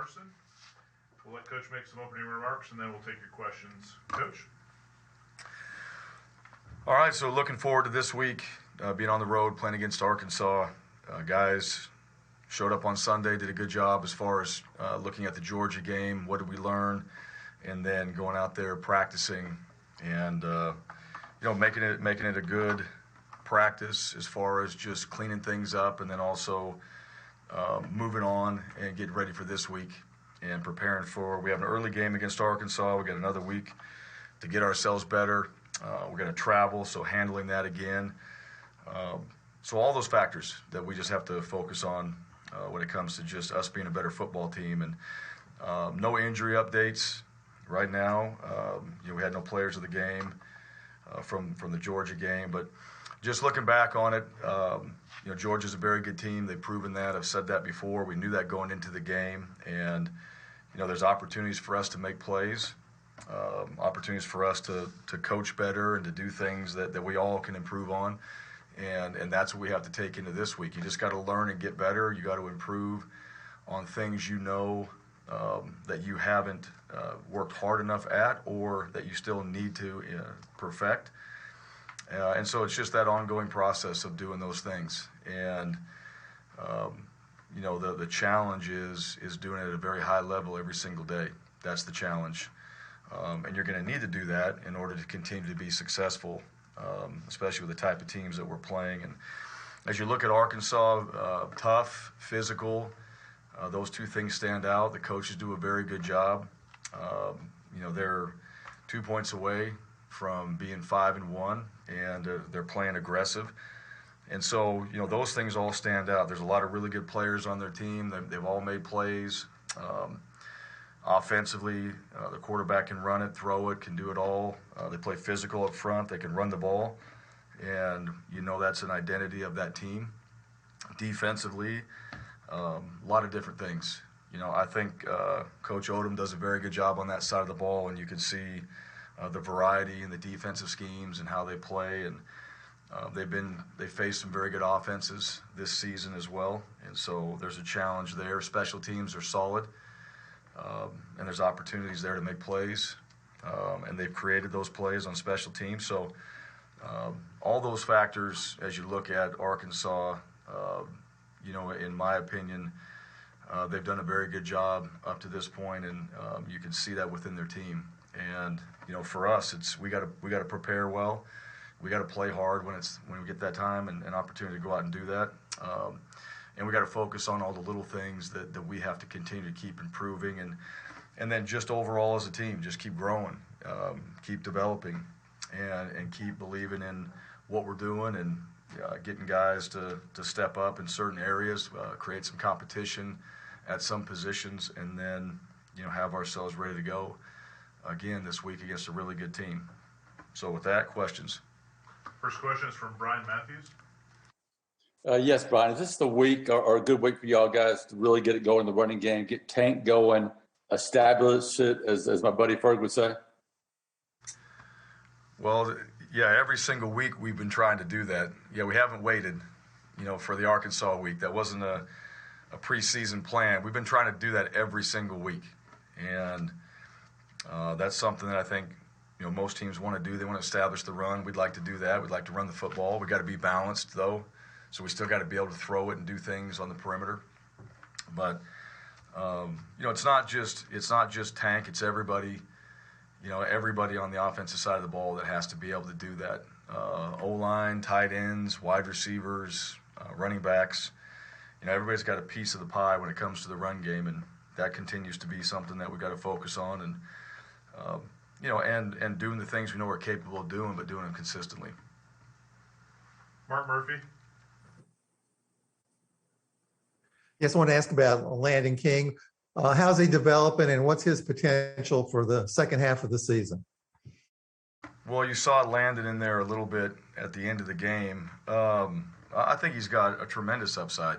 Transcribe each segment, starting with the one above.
Harsin. We'll let Coach make some opening remarks, and then we'll take your questions. Coach? All right, so looking forward to this week, being on the road, playing against Arkansas. Guys showed up on Sunday, did a good job as far as looking at the Georgia game, what did we learn, and then going out there practicing and making it a good practice as far as just cleaning things up, and then also moving on and getting ready for this week and preparing for. We have an early game against Arkansas. We got another week to get ourselves better. We're going to travel, so handling that again. So all those factors that we just have to focus on when it comes to just us being a better football team. And no injury updates right now. We had no players of the game from the Georgia game, but just looking back on it, Georgia's a very good team. They've proven that. I've said that before. We knew that going into the game, and there's opportunities for us to make plays, opportunities for us to coach better and to do things that we all can improve on, and that's what we have to take into this week. You just got to learn and get better. You got to improve on things that you haven't worked hard enough at, or that you still need to perfect. And so it's just that ongoing process of doing those things. And, the challenge is doing it at a very high level every single day. That's the challenge. And you're going to need to do that in order to continue to be successful, especially with the type of teams that we're playing. And as you look at Arkansas, tough, physical, those two things stand out. The coaches do a very good job. They're 2 points away from being 5-1, and they're playing aggressive. And so, those things all stand out. There's a lot of really good players on their team. They've all made plays. Offensively, the quarterback can run it, throw it, can do it all. They play physical up front. They can run the ball. And, that's an identity of that team. Defensively, a lot of different things. I think Coach Odom does a very good job on that side of the ball, and you can see the variety in the defensive schemes and how they play. And they faced some very good offenses this season as well. And so there's a challenge there. Special teams are solid. And there's opportunities there to make plays, and they've created those plays on special teams. So all those factors, as you look at Arkansas, in my opinion, they've done a very good job up to this point, and you can see that within their team. And for us, we got to prepare well. We got to play hard when we get that time and an opportunity to go out and do that. And we got to focus on all the little things that we have to continue to keep improving, and then just overall as a team, just keep growing, keep developing, and keep believing in what we're doing, and getting guys to step up in certain areas, create some competition at some positions, and then have ourselves ready to go again this week against a really good team. So with that, questions. First question is from Bryan Matthews. Yes, Bryan. Is this the week or a good week for y'all guys to really get it going in the running game, get Tank going, establish it, as my buddy Ferg would say? Well, yeah, every single week we've been trying to do that. Yeah, we haven't waited, for the Arkansas week. That wasn't a preseason plan. We've been trying to do that every single week. And that's something that I think, most teams want to do. They want to establish the run. We'd like to do that. We'd like to run the football. We got to be balanced, though. So we still got to be able to throw it and do things on the perimeter. But it's not just Tank. It's everybody. Everybody on the offensive side of the ball that has to be able to do that. O-line, tight ends, wide receivers, running backs. Everybody's got a piece of the pie when it comes to the run game, and that continues to be something that we got to focus on, and and doing the things we know we're capable of doing, but doing them consistently. Mark Murphy. Yes, I want to ask about Landon King. How's he developing, and what's his potential for the second half of the season? Well, you saw Landon in there a little bit at the end of the game. I think he's got a tremendous upside.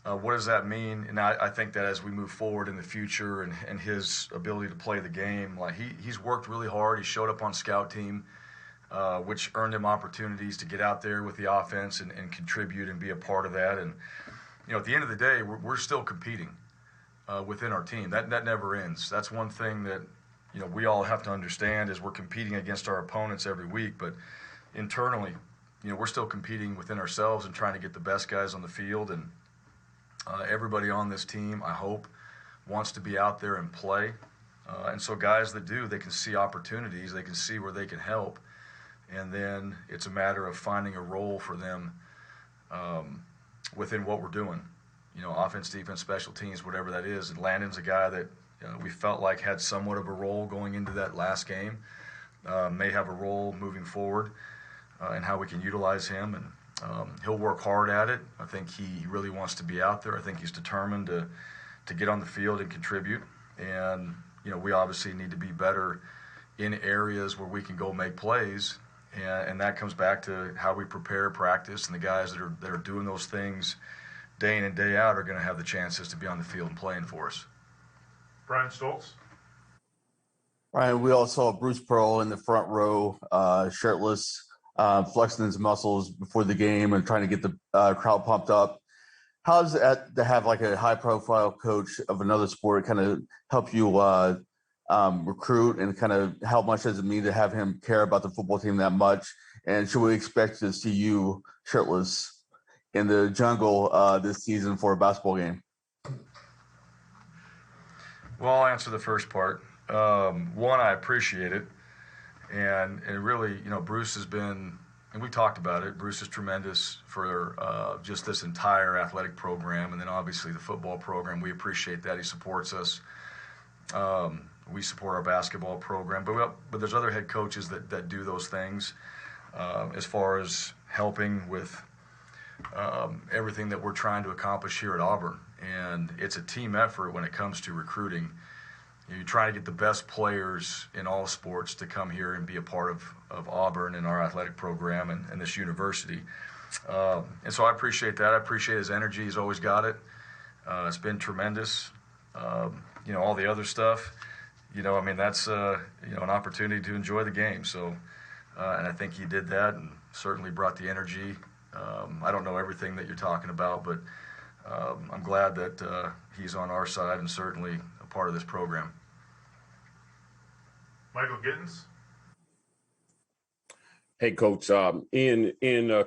What does that mean? And I think that as we move forward in the future and his ability to play the game, like he's worked really hard. He showed up on scout team, which earned him opportunities to get out there with the offense and contribute and be a part of that. And, at the end of the day, we're still competing. within our team. That never ends. That's one thing that we all have to understand is we're competing against our opponents every week, but internally, we're still competing within ourselves and trying to get the best guys on the field. And everybody on this team, I hope, wants to be out there and play. And so guys that do, they can see opportunities, they can see where they can help, and then it's a matter of finding a role for them within what we're doing. Offense, defense, special teams, whatever that is. And Landon's a guy that we felt like had somewhat of a role going into that last game, may have a role moving forward, and how we can utilize him. And he'll work hard at it. I think he really wants to be out there. I think he's determined to get on the field and contribute. And we obviously need to be better in areas where we can go make plays, and that comes back to how we prepare, practice, and the guys that are doing those things day in and day out are going to have the chances to be on the field and playing for us. Bryan Stoltz. Ryan, we all saw Bruce Pearl in the front row, shirtless, flexing his muscles before the game and trying to get the crowd pumped up. How does that to have like a high-profile coach of another sport kind of help you recruit, and kind of how much does it mean to have him care about the football team that much? And should we expect to see you shirtless in the jungle this season for a basketball game? Well, I'll answer the first part. One, I appreciate it. And really, Bruce has been, and we talked about it, Bruce is tremendous for just this entire athletic program, and then obviously the football program. We appreciate that. He supports us. We support our basketball program. But there's other head coaches that do those things as far as helping with everything that we're trying to accomplish here at Auburn. And it's a team effort when it comes to recruiting. You try to get the best players in all sports to come here and be a part of Auburn and our athletic program and this university. And so I appreciate that. I appreciate his energy. He's always got it. It's been tremendous. All the other stuff, that's an opportunity to enjoy the game. So, and I think he did that and certainly brought the energy. I don't know everything that you're talking about, but I'm glad that he's on our side and certainly a part of this program. Michael Gittens. Hey, Coach. In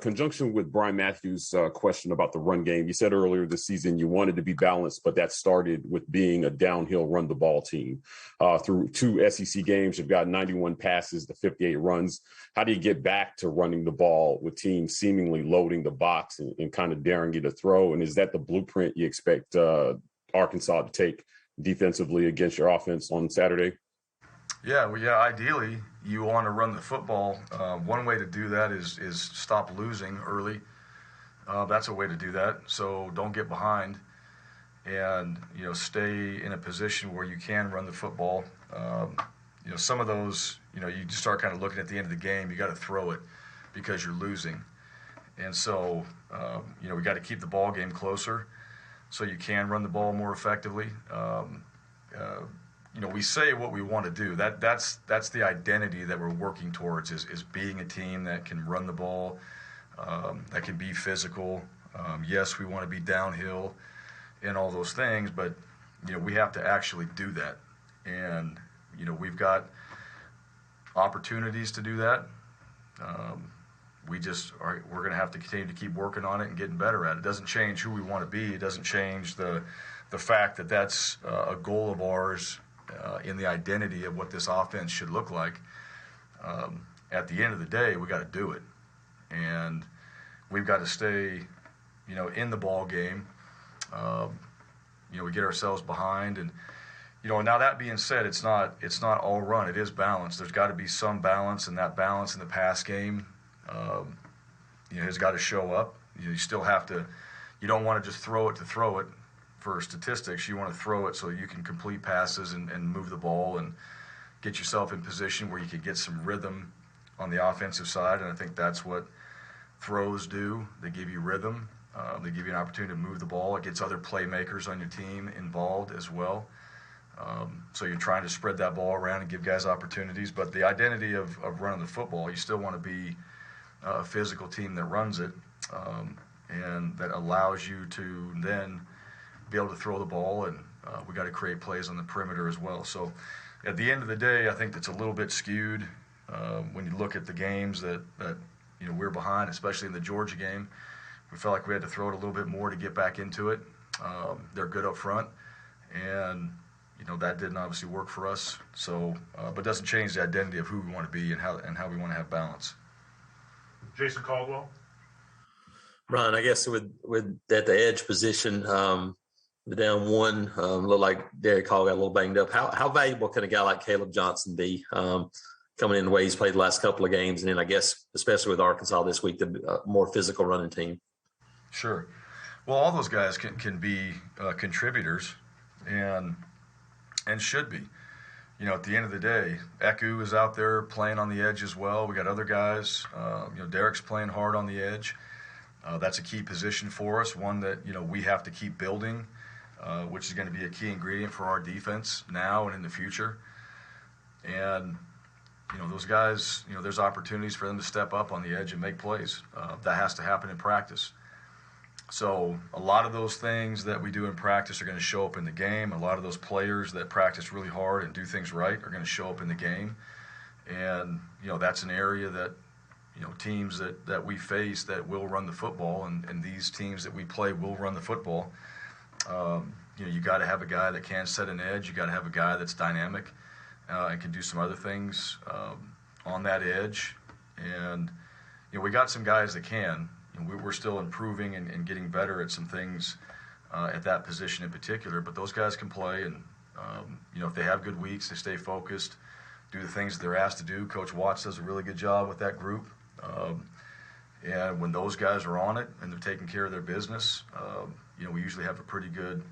conjunction with Brian Matthews' question about the run game, you said earlier this season you wanted to be balanced, but that started with being a downhill run the ball team. Through 2 SEC games, you've got 91 passes to 58 runs. How do you get back to running the ball with teams seemingly loading the box and kind of daring you to throw? And is that the blueprint you expect Arkansas to take defensively against your offense on Saturday? Yeah, ideally, you want to run the football. One way to do that is stop losing early. That's a way to do that. So don't get behind and, stay in a position where you can run the football. Some of those, you just start kind of looking at the end of the game, you got to throw it because you're losing. And so, we got to keep the ball game closer so you can run the ball more effectively. We say what we want to do. That's the identity that we're working towards is being a team that can run the ball, that can be physical. Yes, we want to be downhill and all those things, but we have to actually do that. And we've got opportunities to do that. We're going to have to continue to keep working on it and getting better at it. It doesn't change who we want to be. It doesn't change the fact that that's a goal of ours. In the identity of what this offense should look like. At the end of the day, we got to do it, and we've got to stay, in the ball game. We get ourselves behind, and now that being said, it's not all run. It is balanced. There's got to be some balance, and that balance in the pass game, has got to show up. You still have to. You don't want to just throw it to throw it. For statistics, you want to throw it so you can complete passes and move the ball and get yourself in position where you can get some rhythm on the offensive side. And I think that's what throws do. They give you rhythm. They give you an opportunity to move the ball. It gets other playmakers on your team involved as well. So you're trying to spread that ball around and give guys opportunities. But the identity of running the football, you still want to be a physical team that runs it and that allows you to then be able to throw the ball and We got to create plays on the perimeter as well. So at the end of the day, I think that's a little bit skewed when you look at the games that we're behind, especially in the Georgia game. We felt like we had to throw it a little bit more to get back into it. They're good up front, and that didn't obviously work for us. So, but it doesn't change the identity of who we want to be and how we want to have balance. Jason Caldwell. Bryan, I guess with at the edge position, the down one, looked like Derek Hall got a little banged up. How valuable can a guy like Caleb Johnson be coming in the way he's played the last couple of games, and then I guess especially with Arkansas this week, the more physical running team? Sure. Well, all those guys can be contributors and should be. At the end of the day, Eku is out there playing on the edge as well. We got other guys. Derek's playing hard on the edge. That's a key position for us, one that we have to keep building, which is going to be a key ingredient for our defense now and in the future. And those guys, there's opportunities for them to step up on the edge and make plays. That has to happen in practice. So a lot of those things that we do in practice are going to show up in the game. A lot of those players that practice really hard and do things right are going to show up in the game. And, that's an area that, teams that we face that will run the football, and these teams that we play will run the football. You got to have a guy that can set an edge. You got to have a guy that's dynamic and can do some other things on that edge. And, we got some guys that can. We're still improving and getting better at some things at that position in particular, but those guys can play, and if they have good weeks, they stay focused, do the things that they're asked to do. Coach Watts does a really good job with that group, and when those guys are on it and they're taking care of their business, we usually have a pretty good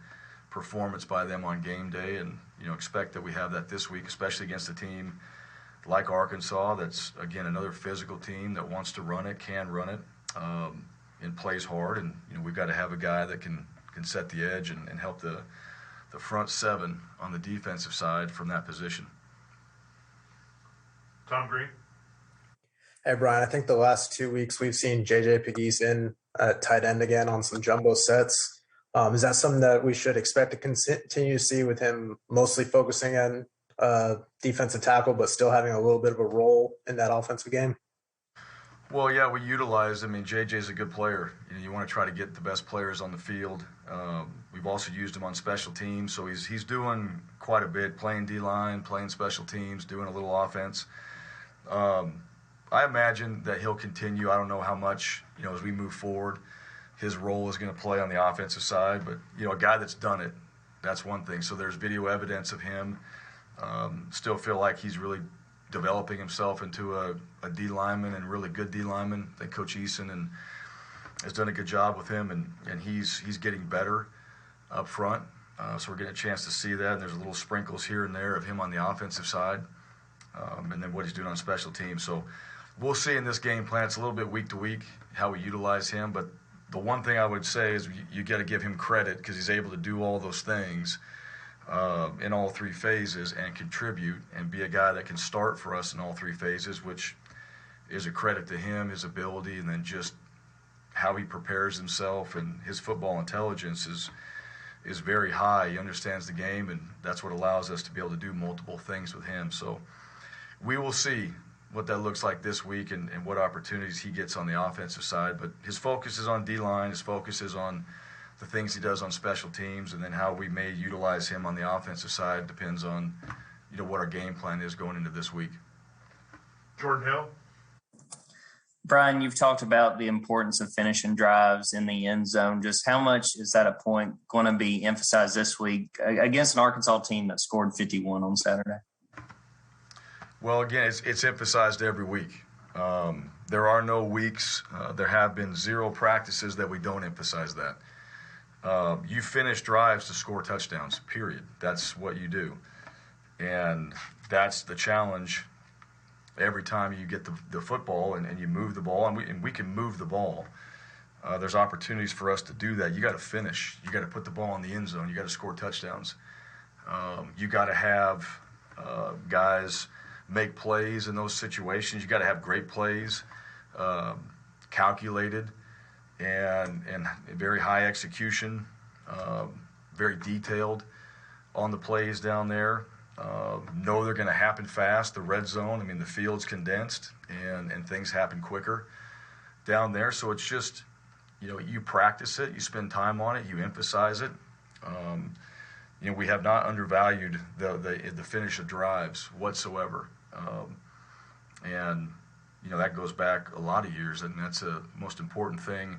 performance by them on game day, and expect that we have that this week, especially against a team like Arkansas that's, again, another physical team that wants to run it, can run it, and plays hard, and we've got to have a guy that can set the edge and help the front seven on the defensive side from that position. Tom Green. Hey, Bryan, I think the last 2 weeks we've seen J.J. Pegues in at tight end again on some jumbo sets. Is that something that we should expect to continue to see with him mostly focusing on defensive tackle but still having a little bit of a role in that offensive game? Well, yeah, we utilize. JJ's a good player. You want to try to get the best players on the field. We've also used him on special teams, so he's doing quite a bit, playing D-line, playing special teams, doing a little offense. I imagine that he'll continue. I don't know how much, as we move forward, his role is going to play on the offensive side, but, a guy that's done it, that's one thing. So there's video evidence of him. Still feel like he's really developing himself into a D lineman, and really good D lineman. I think Coach Eason has done a good job with him, and he's getting better up front. So we're getting a chance to see that, and there's a little sprinkles here and there of him on the offensive side, and then what he's doing on special teams. So we'll see in this game plan. It's a little bit week to week how we utilize him, but the one thing I would say is you got to give him credit because he's able to do all those things in all three phases and contribute and be a guy that can start for us in all three phases, which is a credit to him, his ability, and then just how he prepares himself, and his football intelligence is very high. He understands the game, and that's what allows us to be able to do multiple things with him. So we will see what that looks like this week and what opportunities he gets on the offensive side. But his focus is on D-line, his focus is on the things he does on special teams, and then how we may utilize him on the offensive side depends on, what our game plan is going into this week. Jordan Hill. Bryan, you've talked about the importance of finishing drives in the end zone. Just how much is that a point going to be emphasized this week against an Arkansas team that scored 51 on Saturday? Well, again, it's emphasized every week. There are no weeks. There have been 0 practices that we don't emphasize that. You finish drives to score touchdowns, period. That's what you do. And that's the challenge every time you get the football and you move the ball, and we can move the ball. There's opportunities for us to do that. You got to finish. You got to put the ball in the end zone. You got to score touchdowns. You got to have guys make plays in those situations. You got to have great plays, calculated, and very high execution, very detailed. on the plays down there. Know they're going to happen fast. The red zone, I mean, the field's condensed and things happen quicker down there. So it's just, you practice it, you spend time on it, you emphasize it. We have not undervalued the finish of drives whatsoever. And that goes back a lot of years, and that's the most important thing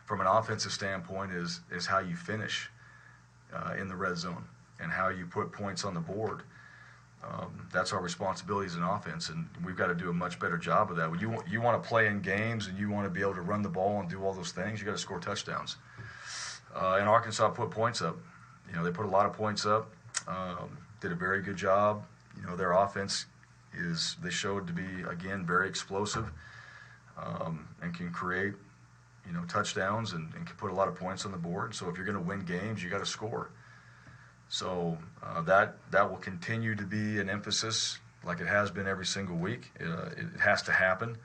from an offensive standpoint is how you finish in the red zone and how you put points on the board. That's our responsibility as an offense, and we've got to do a much better job of that. When you want to play in games and you want to be able to run the ball and do all those things, you got to score touchdowns. And Arkansas put points up. They put a lot of points up. Did a very good job. Their offense they showed to be, again, very explosive and can create touchdowns and can put a lot of points on the board. So if you're going to win games, you got to score. So that will continue to be an emphasis, like it has been every single week. It has to happen.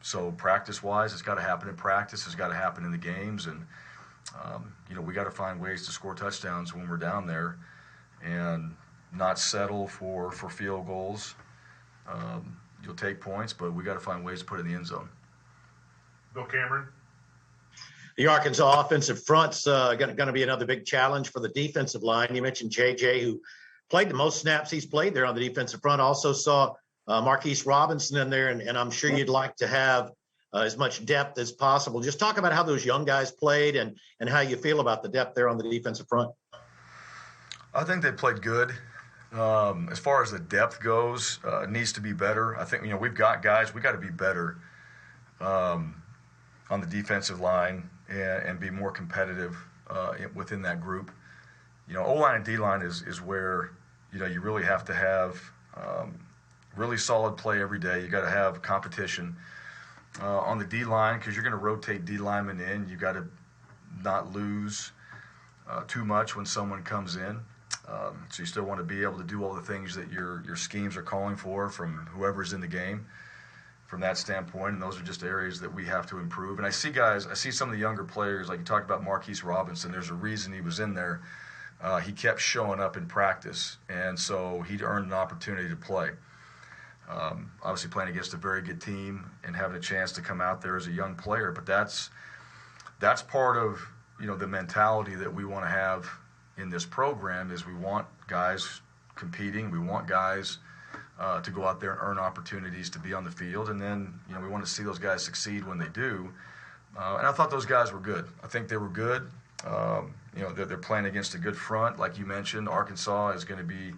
So practice-wise, it's got to happen in practice. It's got to happen in the games, and we got to find ways to score touchdowns when we're down there, and not settle for field goals. You'll take points, but we got to find ways to put it in the end zone. Bill Cameron. The Arkansas offensive front's going to be another big challenge for the defensive line. You mentioned JJ, who played the most snaps he's played there on the defensive front. Also saw Marquise Robinson in there, and I'm sure you'd like to have as much depth as possible. Just talk about how those young guys played and how you feel about the depth there on the defensive front. I think they played good. As far as the depth goes, it needs to be better. I think, we've got guys, we got to be better on the defensive line and be more competitive within that group. O-line and D-line is where, you really have to have really solid play every day. You got to have competition on the D-line because you're going to rotate D linemen in. You got to not lose too much when someone comes in. So you still want to be able to do all the things that your schemes are calling for from whoever's in the game from that standpoint, and those are just areas that we have to improve. And I see some of the younger players, like you talked about Marquise Robinson, there's a reason he was in there. He kept showing up in practice, and so he earned an opportunity to play. Obviously playing against a very good team and having a chance to come out there as a young player, but that's part of the mentality that we want to have in this program is we want guys competing. We want guys to go out there and earn opportunities to be on the field. And then, we want to see those guys succeed when they do. And I thought those guys were good. I think they were good. They're playing against a good front. Like you mentioned, Arkansas is going to be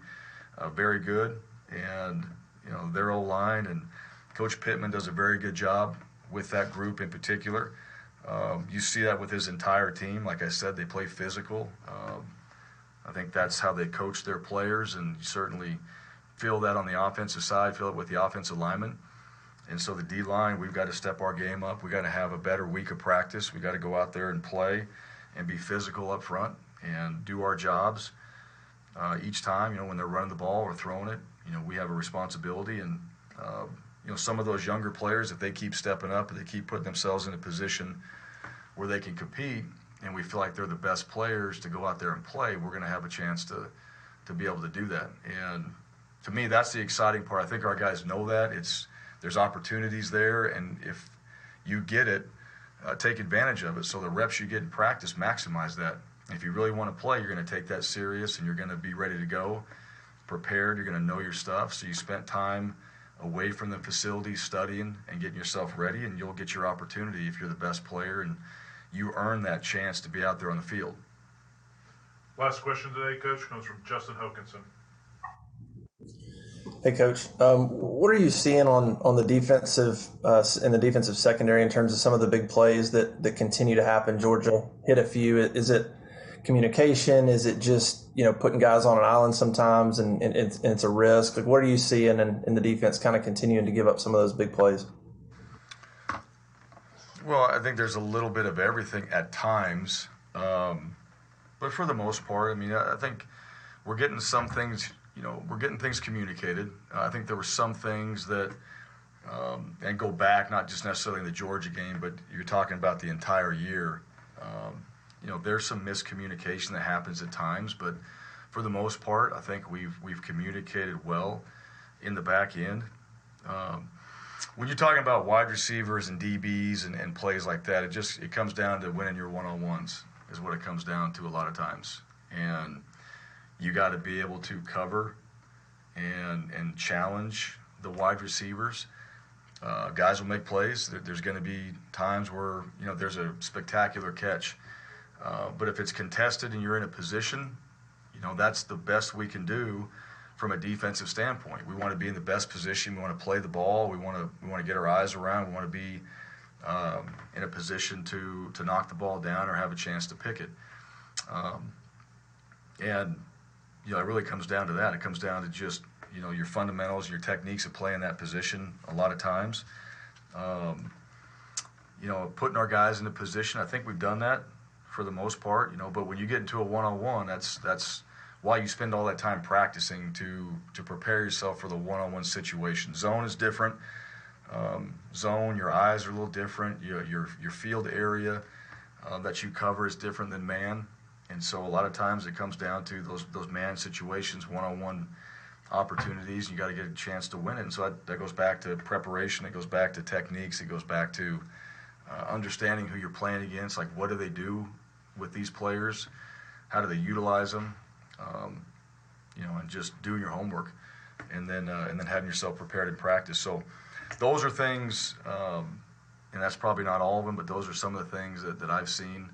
very good. And, their O-line and Coach Pittman does a very good job with that group in particular. You see that with his entire team. Like I said, they play physical. I think that's how they coach their players, and you certainly feel that on the offensive side, feel it with the offensive linemen. And so the D-line, we've got to step our game up. We've got to have a better week of practice. We've got to go out there and play and be physical up front and do our jobs each time. When they're running the ball or throwing it, we have a responsibility. And, some of those younger players, if they keep stepping up and they keep putting themselves in a position where they can compete, and we feel like they're the best players to go out there and play, we're going to have a chance to be able to do that. And to me, that's the exciting part. I think our guys know that. There's opportunities there, and if you get it, take advantage of it. So the reps you get in practice, maximize that. If you really want to play, you're going to take that serious, and you're going to be ready to go, prepared. You're going to know your stuff. So you spent time away from the facility studying and getting yourself ready, and you'll get your opportunity if you're the best player, and you earn that chance to be out there on the field. Last question today, Coach, comes from Justin Hokinson. Hey, Coach. What are you seeing on the defensive in the defensive secondary in terms of some of the big plays that continue to happen? Georgia hit a few. Is it communication? Is it just putting guys on an island sometimes and it's a risk? Like, what are you seeing in the defense kind of continuing to give up some of those big plays? Well, I think there's a little bit of everything at times, but for the most part, I think we're getting some things. We're getting things communicated. I think there were some things that, and go back, not just necessarily in the Georgia game, but you're talking about the entire year. there's some miscommunication that happens at times, but for the most part, I think we've communicated well in the back end. When you're talking about wide receivers and DBs and plays like that, it comes down to winning your one-on-ones is what it comes down to a lot of times. And you got to be able to cover and challenge the wide receivers. Guys will make plays. There's going to be times where, there's a spectacular catch. But if it's contested and you're in a position, that's the best we can do from a defensive standpoint. We want to be in the best position. We want to play the ball. We want to get our eyes around. We want to be in a position to knock the ball down or have a chance to pick it. And it really comes down to that. It comes down to just your fundamentals, your techniques of playing that position. A lot of times, putting our guys in a position. I think we've done that for the most part. But when you get into a one-on-one, that's why you spend all that time practicing to prepare yourself for the one-on-one situation. Zone is different. Zone, your eyes are a little different. Your field area that you cover is different than man. And so a lot of times it comes down to those man situations, one-on-one opportunities. You got to get a chance to win it. And so that goes back to preparation. It goes back to techniques. It goes back to understanding who you're playing against. Like, what do they do with these players? How do they utilize them? And just doing your homework, and then having yourself prepared in practice. So those are things, and that's probably not all of them, but those are some of the things that I've seen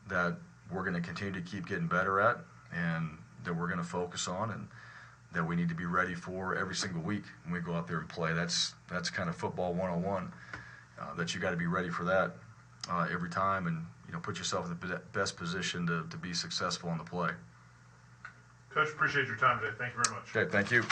that we're going to continue to keep getting better at, and that we're going to focus on, and that we need to be ready for every single week when we go out there and play. That's kind of football 101. That you got to be ready for that every time, and put yourself in the best position to be successful on the play. Coach, appreciate your time today. Thank you very much. Okay, thank you.